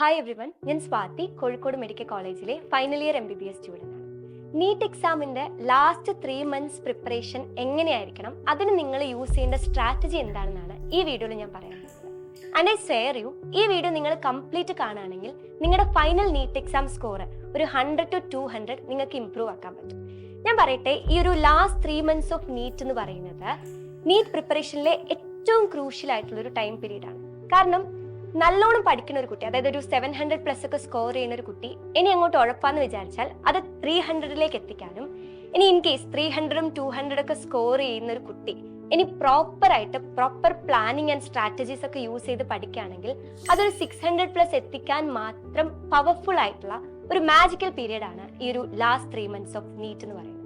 Hi everyone, ഞാൻ Swathi, Kozhikode medical കോളേജിലെ final year MBBS student ആണ്. നീറ്റ് എക്സാമിൻ്റെ ലാസ്റ്റ് 3 months പ്രിപ്പറേഷൻ എങ്ങനെയായിരിക്കണം, അതിന് നിങ്ങൾ യൂസ് ചെയ്യേണ്ട സ്ട്രാറ്റജി എന്താണെന്നാണ് ഈ വീഡിയോയിൽ ഞാൻ പറയാൻ പോകുന്നത്. ആൻഡ് ഐ ഷെയർ യു, ഈ വീഡിയോ നിങ്ങൾ കംപ്ലീറ്റ് കാണുകയാണെങ്കിൽ നിങ്ങളുടെ ഫൈനൽ നീറ്റ് എക്സാം സ്കോർ ഒരു 100 to 200 നിങ്ങൾക്ക് ഇംപ്രൂവ് ആക്കാൻ പറ്റും. ഞാൻ പറയട്ടെ, ഈ ഒരു ലാസ്റ്റ് 3 months ഓഫ് നീറ്റ് എന്ന് പറയുന്നത് നീറ്റ് പ്രിപ്പറേഷനിലെ ഏറ്റവും ക്രൂഷ്യൽ ആയിട്ടുള്ള ഒരു ടൈം പീരീഡ് ആണ്. കാരണം നല്ലോണം പഠിക്കുന്ന ഒരു കുട്ടി, അതായത് ഒരു 700+ ഒക്കെ സ്കോർ ചെയ്യുന്ന ഒരു കുട്ടി ഇനി അങ്ങോട്ട് ഉഴപ്പാന്ന് വിചാരിച്ചാൽ അത് 300ലേക്ക് എത്തിക്കാനും, ഇനി ഇൻ കേസ് 300ഉം 200 ഒക്കെ സ്കോർ ചെയ്യുന്ന ഒരു കുട്ടി ഇനി പ്രോപ്പർ പ്ലാനിങ് ആൻഡ് സ്ട്രാറ്റജീസ് ഒക്കെ യൂസ് ചെയ്ത് പഠിക്കുകയാണെങ്കിൽ അതൊരു 600+ എത്തിക്കാൻ മാത്രം പവർഫുൾ ആയിട്ടുള്ള ഒരു മാജിക്കൽ പീരീഡ് ആണ് ഈ ഒരു ലാസ്റ്റ് 3 months ഓഫ് നീറ്റ് എന്ന് പറയുന്നത്.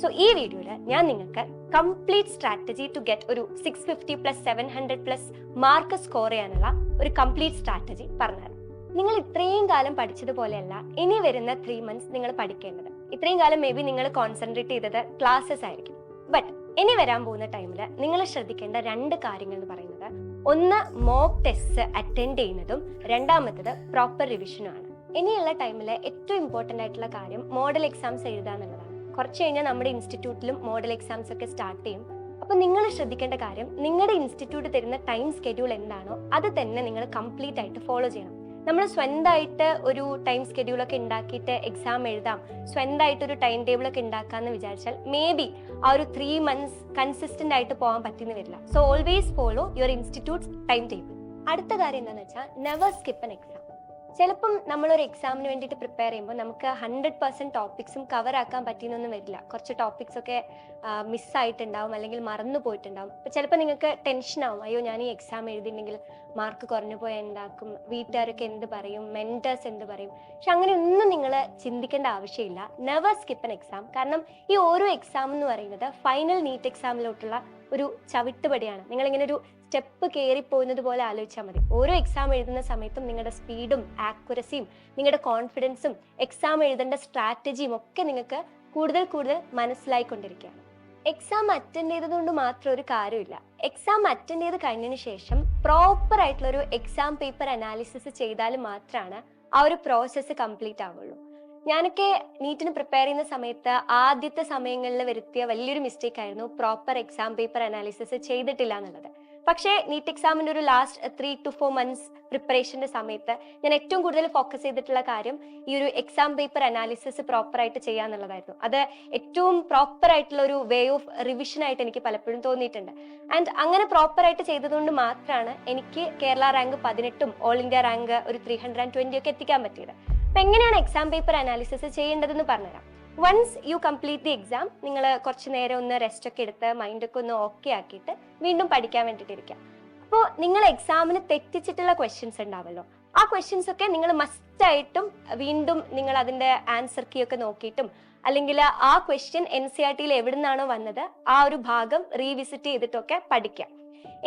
സോ ഈ വീഡിയോയിൽ ഞാൻ നിങ്ങൾക്ക് കംപ്ലീറ്റ് സ്ട്രാറ്റജി ടു ഗെറ്റ് ഒരു 650+ 700+ മാർക്ക് സ്കോർ ചെയ്യാനുള്ള ഒരു കംപ്ലീറ്റ് സ്ട്രാറ്റജി പറഞ്ഞുതരാം. നിങ്ങൾ ഇത്രയും കാലം പഠിച്ചതുപോലെയല്ല ഇനി വരുന്ന 3 months നിങ്ങൾ പഠിക്കേണ്ടത്. ഇത്രയും കാലം മേ ബി നിങ്ങൾ കോൺസെൻട്രേറ്റ് ചെയ്തത് ക്ലാസ്സസ് ആയിരിക്കും. ബട്ട് ഇനി വരാൻ പോകുന്ന ടൈമിൽ നിങ്ങൾ ശ്രദ്ധിക്കേണ്ട 2 കാര്യങ്ങൾ എന്ന് പറയുന്നത്, ഒന്ന് മോക്ക് ടെസ്റ്റ് അറ്റൻഡ് ചെയ്യുന്നതും രണ്ടാമത്തത് പ്രോപ്പർ റിവിഷനുമാണ്. ഇനിയുള്ള ടൈമിൽ ഏറ്റവും ഇമ്പോർട്ടൻ്റ് ആയിട്ടുള്ള കാര്യം മോഡൽ എക്സാംസ് എഴുതുക എന്നുള്ളതാണ്. കുറച്ച് കഴിഞ്ഞാൽ നമ്മുടെ ഇൻസ്റ്റിറ്റ്യൂട്ടിലും മോഡൽ എക്സാംസ് ഒക്കെ സ്റ്റാർട്ട് ചെയ്യും. അപ്പോൾ നിങ്ങൾ ശ്രദ്ധിക്കേണ്ട കാര്യം, നിങ്ങളുടെ ഇൻസ്റ്റിറ്റ്യൂട്ട് തരുന്ന ടൈം സ്കെഡ്യൂൾ എന്താണോ അത് തന്നെ നിങ്ങൾ കംപ്ലീറ്റ് ആയിട്ട് ഫോളോ ചെയ്യണം. നമ്മൾ സ്വന്തമായിട്ട് ഒരു ടൈം സ്കെഡ്യൂളൊക്കെ ഉണ്ടാക്കിയിട്ട് എക്സാം എഴുതാം, സ്വന്തമായിട്ടൊരു ടൈം ടേബിളൊക്കെ ഉണ്ടാക്കാമെന്ന് വിചാരിച്ചാൽ മേ ബി ആ ഒരു 3 months കൺസിസ്റ്റൻ്റ് ആയിട്ട് പോകാൻ പറ്റുന്ന വരില്ല. So always follow your institutes time table. അടുത്ത കാര്യം എന്താണെന്ന് വെച്ചാൽ, നെവർ സ്കിപ്പ് എൻ എക്സാം. ചിലപ്പം നമ്മളൊരു എക്സാമിന് വേണ്ടിയിട്ട് പ്രിപ്പയർ ചെയ്യുമ്പോൾ നമുക്ക് 100% ടോപ്പിക്സും കവർ ആക്കാൻ പറ്റിയെന്നൊന്നും വരില്ല. കുറച്ച് ടോപ്പിക്സ് ഒക്കെ മിസ്സായിട്ടുണ്ടാവും, അല്ലെങ്കിൽ മറന്നു പോയിട്ടുണ്ടാവും. അപ്പോൾ ചിലപ്പോൾ നിങ്ങൾക്ക് ടെൻഷനാവും, അയ്യോ ഞാൻ ഈ എക്സാം എഴുതിയിട്ടുണ്ടെങ്കിൽ മാർക്ക് കുറഞ്ഞു പോയാൽ എന്താക്കും, വീട്ടുകാരൊക്കെ എന്ത് പറയും, മെൻറ്റേഴ്സ് എന്ത് പറയും. പക്ഷെ അങ്ങനെയൊന്നും നിങ്ങൾ ചിന്തിക്കേണ്ട ആവശ്യമില്ല. Never skip N exam. കാരണം ഈ ഓരോ എക്സാം എന്ന് പറയുന്നത് ഫൈനൽ നീറ്റ് എക്സാമിലോട്ടുള്ള ഒരു ചവിട്ടുപടിയാണ്. നിങ്ങളിങ്ങനെ ഒരു സ്റ്റെപ്പ് കയറിപ്പോകുന്നത് പോലെ ആലോചിച്ചാൽ മതി. ഓരോ എക്സാം എഴുതുന്ന സമയത്തും നിങ്ങളുടെ സ്പീഡും ആക്യുറസിയും നിങ്ങളുടെ കോൺഫിഡൻസും എക്സാം എഴുതേണ്ട സ്ട്രാറ്റജിയും ഒക്കെ നിങ്ങൾക്ക് കൂടുതൽ മനസ്സിലായിക്കൊണ്ടിരിക്കുകയാണ്. എക്സാം അറ്റൻഡ് ചെയ്തതുകൊണ്ട് മാത്രം ഒരു കാര്യമില്ല. എക്സാം അറ്റൻഡ് ചെയ്ത് കഴിഞ്ഞതിന് ശേഷം പ്രോപ്പർ ആയിട്ടുള്ളൊരു എക്സാം പേപ്പർ അനാലിസിസ് ചെയ്താൽ മാത്രമാണ് ആ ഒരു പ്രോസസ്സ് കംപ്ലീറ്റ് ആവുള്ളൂ. ഞാനൊക്കെ നീറ്റിന് പ്രിപ്പയർ ചെയ്യുന്ന സമയത്ത് ആദ്യത്തെ സമയങ്ങളിൽ വരുത്തിയ വലിയൊരു മിസ്റ്റേക്ക് ആയിരുന്നു പ്രോപ്പർ എക്സാം പേപ്പർ അനാലിസിസ് ചെയ്തിട്ടില്ല എന്നുള്ളത്. പക്ഷേ നീറ്റ് എക്സാമിൻ്റെ ഒരു ലാസ്റ്റ് 3 to 4 months പ്രിപ്പറേഷൻ്റെ സമയത്ത് ഞാൻ ഏറ്റവും കൂടുതൽ ഫോക്കസ് ചെയ്തിട്ടുള്ള കാര്യം ഈ ഒരു എക്സാം പേപ്പർ അനാലിസിസ് പ്രോപ്പറായിട്ട് ചെയ്യുക എന്നുള്ളതായിരുന്നു. അത് ഏറ്റവും പ്രോപ്പർ ആയിട്ടുള്ള ഒരു വേ ഓഫ് റിവിഷൻ ആയിട്ട് എനിക്ക് പലപ്പോഴും തോന്നിയിട്ടുണ്ട്. ആൻഡ് അങ്ങനെ പ്രോപ്പറായിട്ട് ചെയ്തതുകൊണ്ട് മാത്രമാണ് എനിക്ക് കേരള റാങ്ക് 18ഉം ഓൾ ഇന്ത്യ റാങ്ക് ഒരു 320 ഒക്കെ എത്തിക്കാൻ പറ്റിയത്. അപ്പം എങ്ങനെയാണ് എക്സാം പേപ്പർ അനാലിസിസ് ചെയ്യേണ്ടതെന്ന് പറഞ്ഞുതരാം. Once you complete the exam, നിങ്ങൾ കുറച്ച് നേരം ഒന്ന് റെസ്റ്റ് ഒക്കെ എടുത്ത് മൈൻഡൊക്കെ ഒന്ന് ഓക്കെ ആക്കിയിട്ട് വീണ്ടും പഠിക്കാൻ വേണ്ടിയിട്ടിരിക്കാം. അപ്പോൾ നിങ്ങൾ എക്സാമിന് തെറ്റിച്ചിട്ടുള്ള ക്വസ്റ്റ്യൻസ് ഉണ്ടാവല്ലോ, ആ ക്വസ്റ്റ്യൻസ് ഒക്കെ നിങ്ങൾ മസ്റ്റായിട്ടും വീണ്ടും നിങ്ങൾ അതിൻ്റെ ആൻസർ കീ ഒക്കെ നോക്കിയിട്ടും, അല്ലെങ്കിൽ ആ ക്വസ്റ്റ്യൻ NCERTയിൽ എവിടെ നിന്നാണോ വന്നത് ആ ഒരു ഭാഗം റീവിസിറ്റ് ചെയ്തിട്ടൊക്കെ പഠിക്കാം.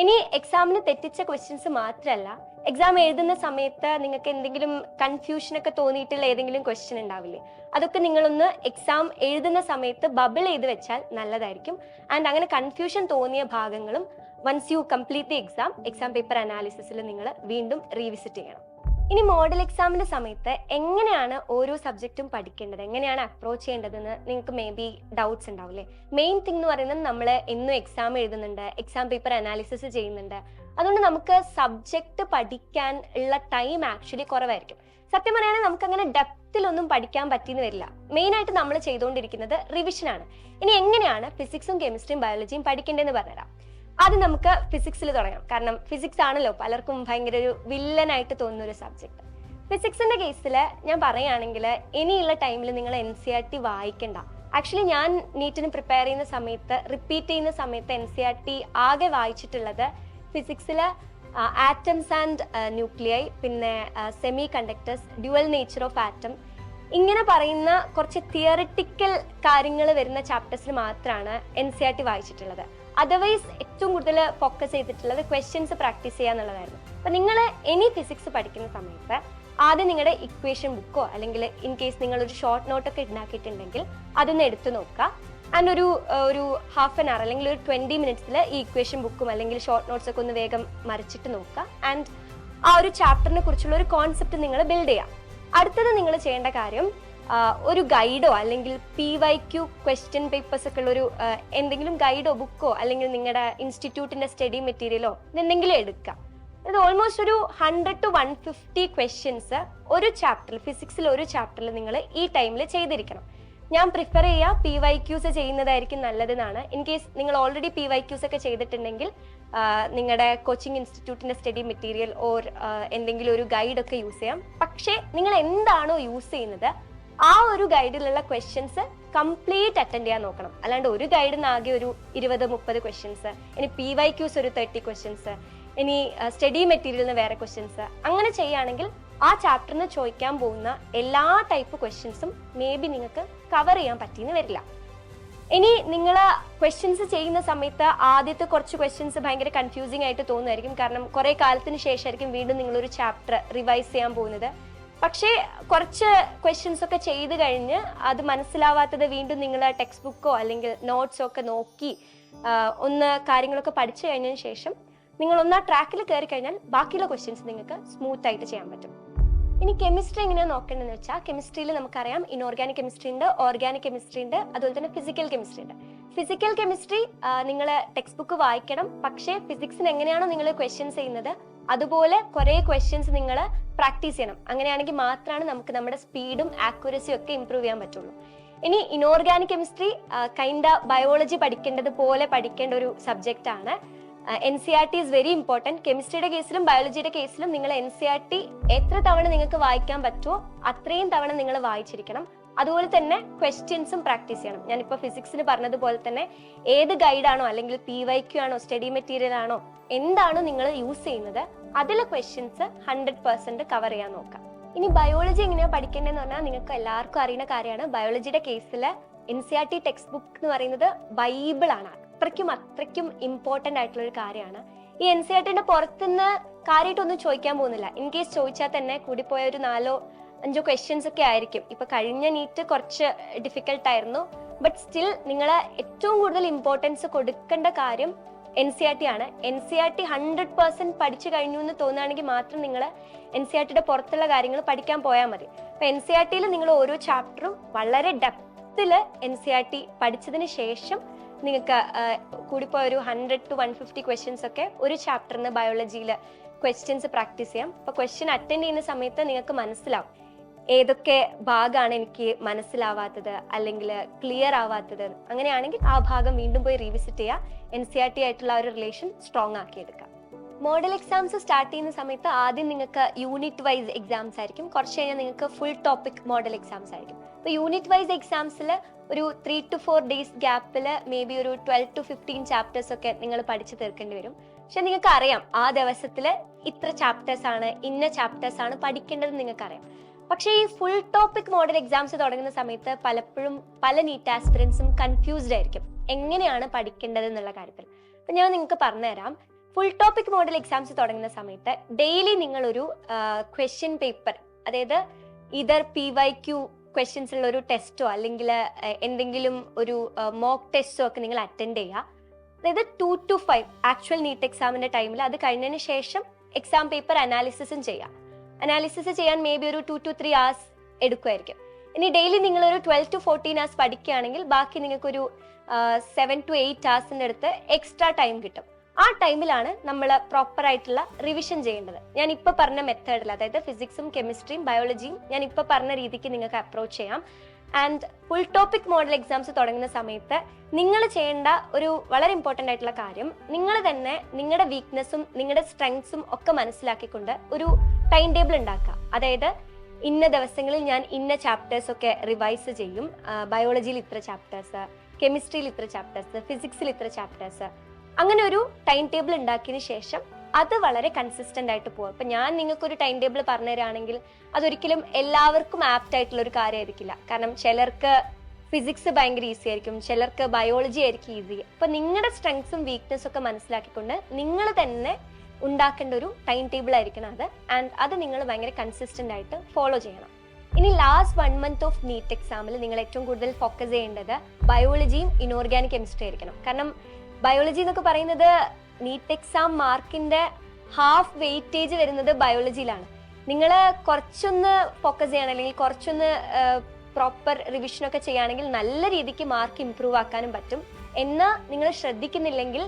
ഇനി എക്സാമിന് തെറ്റിച്ച ക്വസ്റ്റ്യൻസ് മാത്രമല്ല, എക്സാം എഴുതുന്ന സമയത്ത് നിങ്ങൾക്ക് എന്തെങ്കിലും കൺഫ്യൂഷനൊക്കെ തോന്നിയിട്ടുള്ള ഏതെങ്കിലും ക്വസ്റ്റ്യൻ ഉണ്ടാവില്ലേ, അതൊക്കെ നിങ്ങളൊന്ന് എക്സാം എഴുതുന്ന സമയത്ത് ബബിൾ ചെയ്ത് വെച്ചാൽ നല്ലതായിരിക്കും. ആൻഡ് അങ്ങനെ കൺഫ്യൂഷൻ തോന്നിയ ഭാഗങ്ങളും once you complete the exam paper അനാലിസിസിൽ നിങ്ങൾ വീണ്ടും റീവിസിറ്റ് ചെയ്യണം. ഇനി മോഡൽ എക്സാമിൻ്റെ സമയത്ത് എങ്ങനെയാണ് ഓരോ സബ്ജക്റ്റും പഠിക്കേണ്ടത്, എങ്ങനെയാണ് അപ്രോച്ച് ചെയ്യേണ്ടതെന്ന് നിങ്ങൾക്ക് മേ ബി ഡൗട്ട്സ് ഉണ്ടാവില്ലേ. മെയിൻ തിങ് എന്ന് പറയുന്നത്, നമ്മൾ എന്നും എക്സാം എഴുതുന്നുണ്ട്, എക്സാം പേപ്പർ അനാലിസിസ് ചെയ്യുന്നുണ്ട്, അതുകൊണ്ട് നമുക്ക് സബ്ജക്റ്റ് പഠിക്കാൻ ഉള്ള ടൈം ആക്ച്വലി കുറവായിരിക്കും. സത്യം പറയുകയാണെങ്കിൽ നമുക്കങ്ങനെ ഡെപ്തിലൊന്നും പഠിക്കാൻ പറ്റിയെന്ന് വരില്ല. മെയിനായിട്ട് നമ്മൾ ചെയ്തുകൊണ്ടിരിക്കുന്നത് റിവിഷനാണ്. ഇനി എങ്ങനെയാണ് ഫിസിക്സും കെമിസ്ട്രിയും ബയോളജിയും പഠിക്കേണ്ടതെന്ന് പറഞ്ഞുതരാം. ആദ്യം നമുക്ക് ഫിസിക്സിൽ തുടങ്ങാം. കാരണം ഫിസിക്സ് ആണല്ലോ പലർക്കും ഭയങ്കര ഒരു വില്ലനായിട്ട് തോന്നുന്ന ഒരു സബ്ജക്റ്റ്. ഫിസിക്സിന്റെ കേസിൽ ഞാൻ പറയുകയാണെങ്കിൽ ഇനിയുള്ള ടൈമിൽ നിങ്ങൾ NCERT വായിക്കണ്ട. ആക്ച്വലി ഞാൻ നീറ്റിന് പ്രിപ്പയർ ചെയ്യുന്ന സമയത്ത്, റിപ്പീറ്റ് ചെയ്യുന്ന സമയത്ത് NCERT ആകെ വായിച്ചിട്ടുള്ളത് ഫിസിക്സിൽ ആറ്റംസ് ആൻഡ് ന്യൂക്ലിയൈ, പിന്നെ semi conductors, dual nature of atom, ഇങ്ങനെ പറയുന്ന കുറച്ച് തിയറിറ്റിക്കൽ കാര്യങ്ങൾ വരുന്ന ചാപ്റ്റേഴ്സിൽ മാത്രമാണ് NCERT വായിച്ചിട്ടുള്ളത്. അതർവൈസ് ഏറ്റവും കൂടുതൽ ഫോക്കസ് ചെയ്തിട്ടുള്ളത് ക്വസ്റ്റ്യൻസ് പ്രാക്ടീസ് ചെയ്യുക എന്നുള്ളതായിരുന്നു. അപ്പം നിങ്ങൾ ഇനി ഫിസിക്സ് പഠിക്കുന്ന സമയത്ത് ആദ്യം നിങ്ങളുടെ ഇക്വേഷൻ ബുക്കോ, അല്ലെങ്കിൽ ഇൻ കേസ് നിങ്ങളൊരു ഷോർട്ട് നോട്ടൊക്കെ ഉണ്ടാക്കിയിട്ടുണ്ടെങ്കിൽ അതൊന്ന് എടുത്തു നോക്കുക. ആൻഡ് ഒരു ഹാഫ് ആൻ അവർ അല്ലെങ്കിൽ ഒരു 20 minutes ഈ ഇക്വേഷൻ ബുക്കും അല്ലെങ്കിൽ ഷോർട്ട് നോട്ട്സ് ഒക്കെ ഒന്ന് വേഗം മറിച്ചിട്ട് നോക്കുക. ആൻഡ് ആ ഒരു ചാപ്റ്ററിനെ കുറിച്ചുള്ള ഒരു കോൺസെപ്റ്റ് നിങ്ങൾ ബിൽഡ് ചെയ്യാം. അടുത്തത് നിങ്ങൾ ചെയ്യേണ്ട കാര്യം ഒരു ഗൈഡോ അല്ലെങ്കിൽ PYQ ക്വസ്റ്റ്യൻ പേപ്പേഴ്സ് ഒക്കെ ഉള്ള ഒരു എന്തെങ്കിലും ഗൈഡോ ബുക്കോ അല്ലെങ്കിൽ നിങ്ങളുടെ ഇൻസ്റ്റിറ്റ്യൂട്ടിന്റെ സ്റ്റഡി മെറ്റീരിയലോ എന്തെങ്കിലും എടുക്കുക. ഇത് ഓൾമോസ്റ്റ് ഒരു 100 to 150 ക്വസ്റ്റ്യൻസ് ഒരു ചാപ്റ്ററിൽ, ഫിസിക്സിൽ ഒരു ചാപ്റ്ററിൽ നിങ്ങൾ ഈ ടൈമിൽ ചെയ്തിരിക്കണം. ഞാൻ പ്രിഫർ ചെയ്യുക PYQs ചെയ്യുന്നതായിരിക്കും നല്ലതെന്നാണ്. ഇൻ കേസ് നിങ്ങൾ ഓൾറെഡി PYQs ഒക്കെ ചെയ്തിട്ടുണ്ടെങ്കിൽ നിങ്ങളുടെ കോച്ചിങ് ഇൻസ്റ്റിറ്റ്യൂട്ടിന്റെ സ്റ്റഡി മെറ്റീരിയൽ ഓർ എന്തെങ്കിലും ഒരു ഗൈഡ് ഒക്കെ യൂസ് ചെയ്യാം. പക്ഷേ നിങ്ങൾ എന്താണോ യൂസ് ചെയ്യുന്നത് ആ ഒരു ഗൈഡിലുള്ള ക്വസ്റ്റ്യൻസ് കംപ്ലീറ്റ് അറ്റൻഡ് ചെയ്യാൻ നോക്കണം. അല്ലാണ്ട് ഒരു ഗൈഡിന് ആകെ ഒരു 20-30 ക്വസ്റ്റ്യൻസ്, ഇനി PYQs ഒരു 30 ക്വസ്റ്റ്യൻസ്, ഇനി സ്റ്റഡി മെറ്റീരിയലിന് വേറെ ക്വസ്റ്റ്യൻസ്, അങ്ങനെ ചെയ്യുകയാണെങ്കിൽ ആ ചാപ്റ്ററിന് ചോദിക്കാൻ പോകുന്ന എല്ലാ ടൈപ്പ് ക്വസ്റ്റ്യൻസും മേ ബി നിങ്ങൾക്ക് കവർ ചെയ്യാൻ പറ്റിയെന്ന് വരില്ല. ഇനി നിങ്ങൾ ക്വസ്റ്റ്യൻസ് ചെയ്യുന്ന സമയത്ത് ആദ്യത്തെ കുറച്ച് ക്വസ്റ്റ്യൻസ് ഭയങ്കര കൺഫ്യൂസിങ് ആയിട്ട് തോന്നുമായിരിക്കും. കാരണം കുറെ കാലത്തിന് ശേഷമായിരിക്കും വീണ്ടും നിങ്ങളൊരു ചാപ്റ്റർ റിവൈസ് ചെയ്യാൻ പോകുന്നത്. പക്ഷേ കുറച്ച് ക്വസ്റ്റ്യൻസ് ഒക്കെ ചെയ്ത് കഴിഞ്ഞ് അത് മനസ്സിലാവാത്തത് വീണ്ടും നിങ്ങൾ ടെക്സ്റ്റ് ബുക്കോ അല്ലെങ്കിൽ നോട്ട്സോ ഒക്കെ നോക്കി ഒന്ന് കാര്യങ്ങളൊക്കെ പഠിച്ചു കഴിഞ്ഞതിന് ശേഷം നിങ്ങൾ ഒന്ന് ആ ട്രാക്കിൽ കയറി കഴിഞ്ഞാൽ ബാക്കിയുള്ള ക്വസ്റ്റ്യൻസ് നിങ്ങൾക്ക് സ്മൂത്ത് ആയിട്ട് ചെയ്യാൻ പറ്റും. ഇനി കെമിസ്ട്രി എങ്ങനെയാണ് നോക്കേണ്ടതെന്ന് വെച്ചാൽ, കെമിസ്ട്രിയിൽ നമുക്കറിയാം ഇൻഓർഗാനിക് കെമിസ്ട്രി ഉണ്ട്, ഓർഗാനിക് കെമിസ്ട്രി ഉണ്ട്, അതുപോലെ തന്നെ ഫിസിക്കൽ കെമിസ്ട്രി ഉണ്ട്. ഫിസിക്കൽ കെമിസ്ട്രി നിങ്ങൾ ടെക്സ്റ്റ് ബുക്ക് വായിക്കണം. പക്ഷേ ഫിസിക്സിന് എങ്ങനെയാണോ നിങ്ങൾ ക്വസ്റ്റ്യൻസ് ചെയ്യുന്നത് അതുപോലെ കുറെ ക്വസ്റ്റ്യൻസ് നിങ്ങൾ പ്രാക്ടീസ് ചെയ്യണം. അങ്ങനെയാണെങ്കിൽ മാത്രമാണ് നമുക്ക് നമ്മുടെ സ്പീഡും ആക്യുറസിയും ഒക്കെ ഇംപ്രൂവ് ചെയ്യാൻ പറ്റുള്ളൂ. ഇനി ഇൻഓർഗാനിക് കെമിസ്ട്രി ബയോളജി പഠിക്കേണ്ടത് പോലെ പഠിക്കേണ്ട ഒരു സബ്ജക്റ്റ് ആണ്. NCERT is very important. കെമിസ്ട്രിയുടെ കേസിലും ബയോളജിയുടെ കേസിലും നിങ്ങൾ NCERT എത്ര തവണ നിങ്ങൾക്ക് വായിക്കാൻ പറ്റുമോ അത്രയും തവണ നിങ്ങൾ വായിച്ചിരിക്കണം. അതുപോലെ തന്നെ ക്വസ്റ്റ്യൻസും പ്രാക്ടീസ് ചെയ്യണം. ഞാനിപ്പോൾ ഫിസിക്സിന് പറഞ്ഞതുപോലെ തന്നെ ഏത് ഗൈഡാണോ അല്ലെങ്കിൽ PYQ ആണോ സ്റ്റഡി മെറ്റീരിയൽ ആണോ എന്താണോ നിങ്ങൾ യൂസ് ചെയ്യുന്നത് അതിലെ ക്വസ്റ്റ്യൻസ് 100% കവർ ചെയ്യാൻ നോക്കാം. ഇനി ബയോളജി എങ്ങനെയാണ് പഠിക്കേണ്ടതെന്ന് പറഞ്ഞാൽ നിങ്ങൾക്ക് എല്ലാവർക്കും അറിയുന്ന കാര്യമാണ്. ബയോളജിയുടെ കേസിൽ NCERT ടെക്സ്റ്റ് ബുക്ക് എന്ന് പറയുന്നത് ബൈബിൾ ആണ്. അത്രയ്ക്കും ഇമ്പോർട്ടൻ്റ് ആയിട്ടുള്ള ഒരു കാര്യമാണ്. ഈ NCERTന്റെ പുറത്തുനിന്ന് കാര്യമായിട്ടൊന്നും ചോദിക്കാൻ പോകുന്നില്ല. ഇൻ കേസ് ചോദിച്ചാൽ തന്നെ കൂടിപ്പോയ ഒരു 4-5 ക്വസ്റ്റ്യൻസ് ഒക്കെ ആയിരിക്കും. ഇപ്പൊ കഴിഞ്ഞ നീറ്റ് കുറച്ച് ഡിഫിക്കൽട്ട് ആയിരുന്നു. ബട്ട് സ്റ്റിൽ നിങ്ങൾ ഏറ്റവും കൂടുതൽ ഇമ്പോർട്ടൻസ് കൊടുക്കേണ്ട കാര്യം NCERT ആണ്. NCERT 100% പഠിച്ചു കഴിഞ്ഞു എന്ന് തോന്നുകയാണെങ്കിൽ മാത്രം നിങ്ങൾ NCERTയുടെ പുറത്തുള്ള കാര്യങ്ങൾ പഠിക്കാൻ പോയാൽ മതി. അപ്പൊ NCERTയിൽ നിങ്ങൾ ഓരോ ചാപ്റ്ററും വളരെ ഡെപ്തിൽ NCERT പഠിച്ചതിന് ശേഷം നിങ്ങൾക്ക് കൂടിപ്പോയ ഒരു 100 to 150 ക്വസ്റ്റ്യൻസ് ഒക്കെ ഒരു ചാപ്റ്ററിന് ബയോളജിയിൽ ക്വസ്റ്റ്യൻസ് പ്രാക്ടീസ് ചെയ്യാം. അപ്പൊ ക്വസ്റ്റ്യൻ അറ്റൻഡ് ചെയ്യുന്ന സമയത്ത് നിങ്ങൾക്ക് മനസ്സിലാവും ഏതൊക്കെ ഭാഗമാണ് എനിക്ക് മനസ്സിലാവാത്തത് അല്ലെങ്കിൽ ക്ലിയർ ആവാത്തത്. അങ്ങനെയാണെങ്കിൽ ആ ഭാഗം വീണ്ടും പോയി റീവിസിറ്റ് ചെയ്യുക. NCERT ആയിട്ടുള്ള ഒരു റിലേഷൻ സ്ട്രോങ് ആക്കി എടുക്കാം. മോഡൽ എക്സാംസ് സ്റ്റാർട്ട് ചെയ്യുന്ന സമയത്ത് ആദ്യം നിങ്ങൾക്ക് യൂണിറ്റ് വൈസ് എക്സാംസ് ആയിരിക്കും. കുറച്ച് കഴിഞ്ഞാൽ നിങ്ങൾക്ക് ഫുൾ ടോപ്പിക് മോഡൽ എക്സാംസ് ആയിരിക്കും. അപ്പോൾ യൂണിറ്റ് വൈസ് എക്സാംസിൽ ഒരു 3 to 4 days ഗ്യാപ്പിൽ മേ ബി ഒരു 12 to 15 ചാപ്റ്റേഴ്സ് ഒക്കെ നിങ്ങൾ പഠിച്ചു തീർക്കേണ്ടി വരും. പക്ഷെ നിങ്ങൾക്ക് അറിയാം ആ ദിവസത്തിൽ ഇത്ര ചാപ്റ്റേഴ്സ് ആണ്, ഇന്ന ചാപ്റ്റേഴ്സ് ആണ് പഠിക്കേണ്ടത് നിങ്ങൾക്കറിയാം. പക്ഷേ ഈ ഫുൾ ടോപ്പിക് മോഡൽ എക്സാംസ് തുടങ്ങുന്ന സമയത്ത് പലപ്പോഴും പല നീറ്റ് ആസ്പിറൻസും കൺഫ്യൂസ്ഡ് ആയിരിക്കും എങ്ങനെയാണ് പഠിക്കേണ്ടത് എന്നുള്ള കാര്യത്തിൽ. അപ്പം ഞാൻ നിങ്ങൾക്ക് പറഞ്ഞുതരാം. ഫുൾ ടോപ്പിക് മോഡൽ എക്സാംസ് തുടങ്ങുന്ന സമയത്ത് ഡെയിലി നിങ്ങളൊരു ക്വസ്റ്റ്യൻ പേപ്പർ, അതായത് ഇതർ PYQ ക്വസ്റ്റ്യൻസ് ഉള്ള ഒരു ടെസ്റ്റോ അല്ലെങ്കിൽ എന്തെങ്കിലും ഒരു മോക്ക് ടെസ്റ്റോ ഒക്കെ നിങ്ങൾ അറ്റൻഡ് ചെയ്യുക. അതായത് 2 to 5 ആക്ച്വൽ നീറ്റ് എക്സാമിന്റെ ടൈമിൽ അത് കഴിഞ്ഞതിന് ശേഷം എക്സാം പേപ്പർ അനാലിസിസും ചെയ്യാം. അനാലിസിസ് ചെയ്യാൻ മേ ബി ഒരു 2 to 3 hours എടുക്കുമായിരിക്കും. ഇനി ഡെയിലി നിങ്ങളൊരു 12 to 14 hours പഠിക്കുകയാണെങ്കിൽ ബാക്കി നിങ്ങൾക്കൊരു 7 to 8 hours അടുത്ത് എക്സ്ട്രാ ടൈം കിട്ടും. ആ ടൈമിലാണ് നമ്മൾ പ്രോപ്പർ ആയിട്ടുള്ള റിവിഷൻ ചെയ്യേണ്ടത്. ഞാൻ ഇപ്പോൾ പറഞ്ഞ മെത്തേഡിൽ, അതായത് ഫിസിക്സും കെമിസ്ട്രിയും ബയോളജിയും ഞാൻ ഇപ്പോൾ പറഞ്ഞ രീതിക്ക് നിങ്ങൾക്ക് അപ്രോച്ച് ചെയ്യാം. And full topic model exams തുടങ്ങുന്ന സമയത്ത് നിങ്ങൾ ചെയ്യേണ്ട ഒരു വളരെ ഇമ്പോർട്ടൻ്റ് ആയിട്ടുള്ള കാര്യം, നിങ്ങൾ തന്നെ നിങ്ങളുടെ വീക്ക്നെസ്സും നിങ്ങളുടെ സ്ട്രെങ്സും ഒക്കെ മനസ്സിലാക്കിക്കൊണ്ട് ഒരു ടൈം ടേബിൾ ഉണ്ടാക്കുക. അതായത് ഇന്ന ദിവസങ്ങളിൽ ഞാൻ ഇന്ന ചാപ്റ്റേഴ്സ് ഒക്കെ റിവൈസ് ചെയ്യും. ബയോളജിയിൽ ഇത്ര ചാപ്റ്റേഴ്സ്, കെമിസ്ട്രിയിൽ ഇത്ര ചാപ്റ്റേഴ്സ്, ഫിസിക്സിൽ ഇത്ര ചാപ്റ്റേഴ്സ്, അങ്ങനെ ഒരു ടൈം ടേബിൾ ഉണ്ടാക്കിയതിന് ശേഷം അത് വളരെ കൺസിസ്റ്റന്റ് ആയിട്ട് പോകും. അപ്പൊ ഞാൻ നിങ്ങൾക്കൊരു ടൈം ടേബിൾ പറഞ്ഞു തരാണെങ്കിൽ അതൊരിക്കലും എല്ലാവർക്കും ആപ്റ്റ് ആയിട്ടുള്ള ഒരു കാര്യമായിരിക്കില്ല. കാരണം ചിലർക്ക് ഫിസിക്സ് ഭയങ്കര ഈസി ആയിരിക്കും, ചിലർക്ക് ബയോളജി ആയിരിക്കും ഈസി. അപ്പൊ നിങ്ങളുടെ സ്ട്രെങ്സും വീക്ക്നെസ്സും ഒക്കെ മനസ്സിലാക്കിക്കൊണ്ട് നിങ്ങൾ തന്നെ ഉണ്ടാക്കേണ്ട ഒരു ടൈം ടേബിൾ ആയിരിക്കണം അത്. ആൻഡ് അത് നിങ്ങൾ ഭയങ്കര കൺസിസ്റ്റന്റ് ആയിട്ട് ഫോളോ ചെയ്യണം. ഇനി ലാസ്റ്റ് 1 month ഓഫ് നീറ്റ് എക്സാമിൽ നിങ്ങൾ ഏറ്റവും കൂടുതൽ ഫോക്കസ് ചെയ്യേണ്ടത് ബയോളജിയും ഇനോർഗാനിക് കെമിസ്ട്രി ആയിരിക്കണം. കാരണം ബയോളജി എന്നൊക്കെ പറയുന്നത് നീറ്റ് എക്സാം മാർക്കിന്റെ ഹാഫ് വെയിറ്റേജ് വരുന്നത് ബയോളജിയിലാണ്. നിങ്ങൾ കുറച്ചൊന്ന് ഫോക്കസ് ചെയ്യണം, അല്ലെങ്കിൽ കുറച്ചൊന്ന് പ്രോപ്പർ റിവിഷനൊക്കെ ചെയ്യുകയാണെങ്കിൽ നല്ല രീതിക്ക് മാർക്ക് ഇമ്പ്രൂവ് ആക്കാനും പറ്റും. എന്നാൽ നിങ്ങൾ ശ്രദ്ധിക്കുന്നില്ലെങ്കിൽ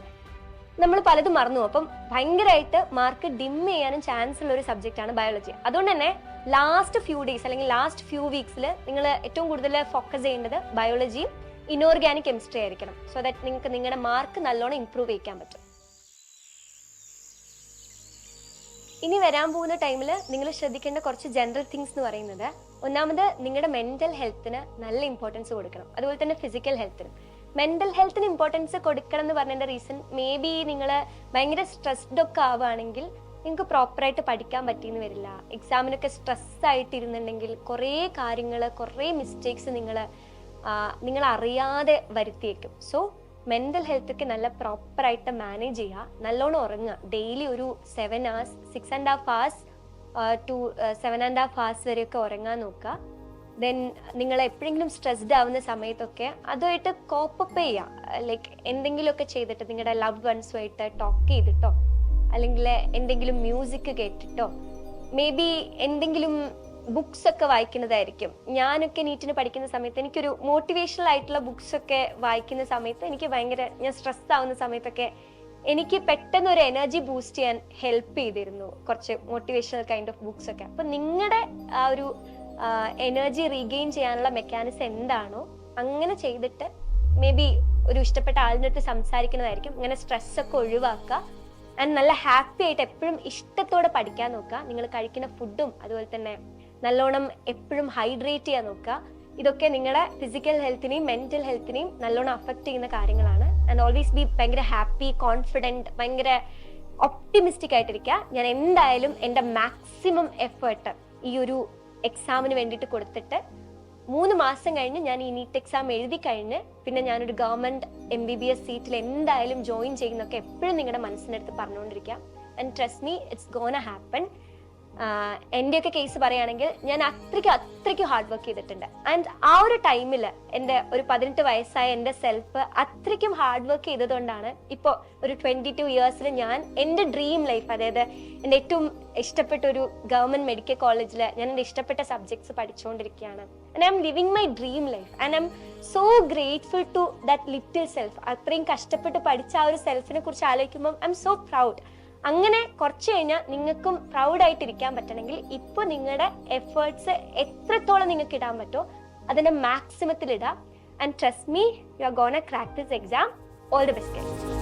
നമ്മൾ പലതും മറന്നു പോകും. അപ്പം ഭയങ്കരമായിട്ട് മാർക്ക് ഡിം ചെയ്യാനും ചാൻസ് ഉള്ള ഒരു സബ്ജക്റ്റ് ആണ് ബയോളജി. അതുകൊണ്ട് തന്നെ ലാസ്റ്റ് ഫ്യൂ ഡേയ്സ് അല്ലെങ്കിൽ ലാസ്റ്റ് ഫ്യൂ വീക്സിൽ നിങ്ങൾ ഏറ്റവും കൂടുതൽ ഫോക്കസ് ചെയ്യേണ്ടത് ബയോളജിയും ഇനോർഗാനിക് കെമിസ്ട്രി ആയിരിക്കണം. സോ ദാറ്റ് നിങ്ങൾക്ക് നിങ്ങളുടെ മാർക്ക് നല്ലോണം ഇമ്പ്രൂവ് ചെയ്യിക്കാൻ പറ്റും. ഇനി വരാൻ പോകുന്ന ടൈമിൽ നിങ്ങൾ ശ്രദ്ധിക്കേണ്ട കുറച്ച് ജനറൽ തിങ്സ് എന്ന് പറയുന്നത്, ഒന്നാമത് നിങ്ങളുടെ മെന്റൽ ഹെൽത്തിന് നല്ല ഇമ്പോർട്ടൻസ് കൊടുക്കണം. അതുപോലെ തന്നെ ഫിസിക്കൽ ഹെൽത്തിനും. മെന്റൽ ഹെൽത്തിന് ഇമ്പോർട്ടൻസ് കൊടുക്കണം എന്ന് പറഞ്ഞതിന്റെ റീസൺ, മേ ബി നിങ്ങൾ ഭയങ്കര സ്ട്രെസ്ഡ് ഒക്കെ ആവുകയാണെങ്കിൽ നിങ്ങൾക്ക് പ്രോപ്പറായിട്ട് പഠിക്കാൻ പറ്റിയെന്ന് വരില്ല. എക്സാമിനൊക്കെ സ്ട്രെസ് ആയിട്ട് ഇരുന്നുണ്ടെങ്കിൽ കുറേ കാര്യങ്ങൾ, കുറേ മിസ്റ്റേക്സ് നിങ്ങൾ അറിയാതെ വരുത്തിയേക്കും. സോ മെന്റൽ ഹെൽത്തൊക്കെ നല്ല പ്രോപ്പറായിട്ട് മാനേജ് ചെയ്യുക. നല്ലോണം ഉറങ്ങുക. ഡെയിലി ഒരു 7 hours, 6.5 hours to 7.5 hours വരെയൊക്കെ ഉറങ്ങാൻ നോക്കുക. ദെൻ നിങ്ങൾ എപ്പോഴെങ്കിലും സ്ട്രെസ്ഡ് ആവുന്ന സമയത്തൊക്കെ അതുമായിട്ട് കോപ്പപ്പ് ചെയ്യുക. ലൈക്ക് എന്തെങ്കിലുമൊക്കെ ചെയ്തിട്ട് നിങ്ങളുടെ ലവ്ഡ് വൺസുമായിട്ട് ടോക്ക് ചെയ്തിട്ടോ, അല്ലെങ്കിൽ എന്തെങ്കിലും മ്യൂസിക് കേട്ടിട്ടോ, മേ ബി എന്തെങ്കിലും ബുക്സ് ഒക്കെ വായിക്കുന്നതായിരിക്കും. ഞാനൊക്കെ നീറ്റിന് പഠിക്കുന്ന സമയത്ത് എനിക്കൊരു മോട്ടിവേഷണൽ ആയിട്ടുള്ള ബുക്സ് ഒക്കെ വായിക്കുന്ന സമയത്ത് എനിക്ക് ഞാൻ സ്ട്രെസ് ആവുന്ന സമയത്തൊക്കെ എനിക്ക് പെട്ടെന്ന് ഒരു എനർജി ബൂസ്റ്റ് ചെയ്യാൻ ഹെൽപ്പ് ചെയ്തിരുന്നു കുറച്ച് മോട്ടിവേഷണൽ കൈൻഡ് ഓഫ് ബുക്സ് ഒക്കെ. അപ്പൊ നിങ്ങളുടെ ആ ഒരു എനർജി റീഗെയിൻ ചെയ്യാനുള്ള മെക്കാനിസം എന്താണോ അങ്ങനെ ചെയ്തിട്ട് മേ ബി ഒരു ഇഷ്ടപ്പെട്ട ആളിൻ്റെ അടുത്ത് സംസാരിക്കുന്നതായിരിക്കും. അങ്ങനെ സ്ട്രെസ് ഒക്കെ ഒഴിവാക്കുക. ആൻഡ് നല്ല ഹാപ്പി ആയിട്ട് എപ്പോഴും ഇഷ്ടത്തോടെ പഠിക്കാൻ നോക്കുക. നിങ്ങൾ കഴിക്കുന്ന ഫുഡും അതുപോലെ തന്നെ നല്ലോണം എപ്പോഴും ഹൈഡ്രേറ്റ് ചെയ്യാൻ നോക്കുക. ഇതൊക്കെ നിങ്ങളുടെ ഫിസിക്കൽ ഹെൽത്തിനെയും മെന്റൽ ഹെൽത്തിനെയും നല്ലോണം അഫക്റ്റ് ചെയ്യുന്ന കാര്യങ്ങളാണ്. ആൻഡ് ഓൾവേസ് ബി ഭയങ്കര ഹാപ്പി, കോൺഫിഡൻറ്റ്, ഭയങ്കര ഒപ്റ്റിമിസ്റ്റിക് ആയിട്ടിരിക്കുക. ഞാൻ എന്തായാലും എൻ്റെ മാക്സിമം എഫേർട്ട് ഈ ഒരു എക്സാമിന് വേണ്ടിയിട്ട് കൊടുത്തിട്ട് 3 മാസം കഴിഞ്ഞ് ഞാൻ ഈ നീറ്റ് എക്സാം എഴുതി കഴിഞ്ഞ് പിന്നെ ഞാനൊരു ഗവൺമെന്റ് MBBS സീറ്റിൽ എന്തായാലും ജോയിൻ ചെയ്യുന്നൊക്കെ എപ്പോഴും നിങ്ങളുടെ മനസ്സിനടുത്ത് പറഞ്ഞുകൊണ്ടിരിക്കുക. And trust me, it's gonna happen. എൻ്റെയൊക്കെ കേസ് പറയുകയാണെങ്കിൽ ഞാൻ അത്രയ്ക്ക് ഹാർഡ് വർക്ക് ചെയ്തിട്ടുണ്ട്. ആൻഡ് ആ ഒരു ടൈമിൽ എൻ്റെ ഒരു 18 വയസ്സായ എൻ്റെ സെൽഫ് അത്രയ്ക്കും ഹാർഡ് വർക്ക് ചെയ്തതുകൊണ്ടാണ് ഇപ്പോൾ ഒരു 22 years ഞാൻ എൻ്റെ ഡ്രീം ലൈഫ്, അതായത് എൻ്റെ ഏറ്റവും ഇഷ്ടപ്പെട്ട ഒരു ഗവൺമെന്റ് മെഡിക്കൽ കോളേജിൽ ഞാൻ എൻ്റെ ഇഷ്ടപ്പെട്ട സബ്ജക്ട്സ് പഠിച്ചുകൊണ്ടിരിക്കുകയാണ്. And I'm living my dream life and I'm so grateful to that little self. അത്രയും കഷ്ടപ്പെട്ട് പഠിച്ച ആ ഒരു സെൽഫിനെ കുറിച്ച് ആലോചിക്കുമ്പോൾ ഐ എം സോ പ്രൗഡ്. അങ്ങനെ കുറച്ച് കഴിഞ്ഞാൽ നിങ്ങൾക്കും പ്രൗഡായിട്ടിരിക്കാൻ പറ്റണമെങ്കിൽ ഇപ്പോൾ നിങ്ങളുടെ എഫേർട്സ് എത്രത്തോളം നിങ്ങൾക്ക് ഇടാൻ പറ്റുമോ അതിൻ്റെ മാക്സിമത്തിൽ ഇടാം. And trust me, you are gonna crack this exam. All the best.